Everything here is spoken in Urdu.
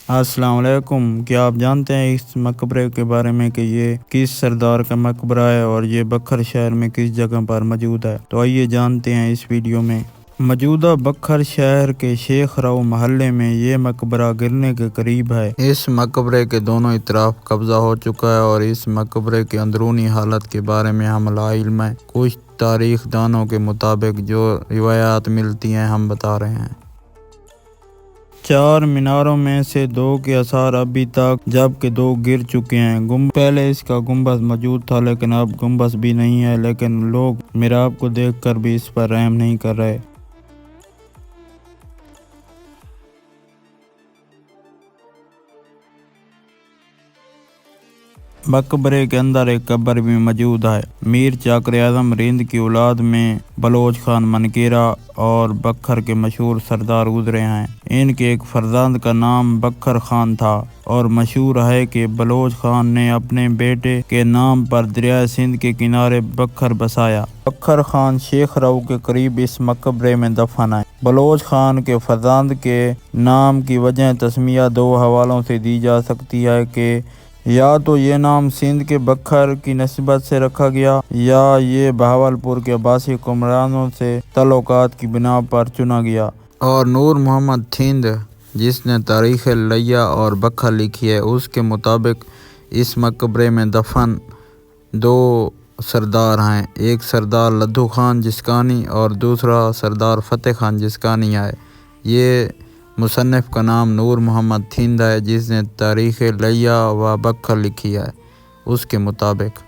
السلام علیکم۔ کیا آپ جانتے ہیں اس مقبرے کے بارے میں کہ یہ کس سردار کا مقبرہ ہے اور یہ بکھر شہر میں کس جگہ پر موجود ہے؟ تو آئیے جانتے ہیں اس ویڈیو میں۔ موجودہ بکھر شہر کے شیخ رو محلے میں یہ مقبرہ گرنے کے قریب ہے۔ اس مقبرے کے دونوں اطراف قبضہ ہو چکا ہے اور اس مقبرے کی اندرونی حالت کے بارے میں ہم لا علم ہیں۔ کچھ تاریخ دانوں کے مطابق جو روایات ملتی ہیں ہم بتا رہے ہیں۔ 4 میناروں میں سے 2 کے آثار ابھی تک جبکہ 2 گر چکے ہیں۔ پہلے اس کا گنبد موجود تھا لیکن اب گنبد بھی نہیں ہے، لیکن لوگ محراب کو دیکھ کر بھی اس پر رحم نہیں کر رہے۔ مقبرے کے اندر ایک قبر بھی موجود ہے۔ میر چاکر اعظم رند کی اولاد میں بلوچ خان منکیرا اور بکھر کے مشہور سردار گزرے ہیں۔ ان کے ایک فرزند کا نام بکھر خان تھا اور مشہور ہے کہ بلوچ خان نے اپنے بیٹے کے نام پر دریائے سندھ کے کنارے بکھر بسایا۔ بکھر خان شیخ رو کے قریب اس مقبرے میں دفن ہے۔ بلوچ خان کے فرزند کے نام کی وجہ تسمیہ 2 حوالوں سے دی جا سکتی ہے کہ یا تو یہ نام سندھ کے بکھر کی نسبت سے رکھا گیا یا یہ بہاولپور کے عباسی حکمرانوں سے تعلقات کی بنا پر چنا گیا۔ اور نور محمد تھیند جس نے تاریخ لیا اور بکھر لکھی ہے، اس کے مطابق اس مقبرے میں دفن 2 سردار ہیں، ایک سردار لدھو خان جسکانی اور دوسرا سردار فتح خان جسکانی ہے۔ یہ مصنف کا نام نور محمد تھیند ہے جس نے تاریخ لیا و بکھر لکھی ہے۔ اس کے مطابق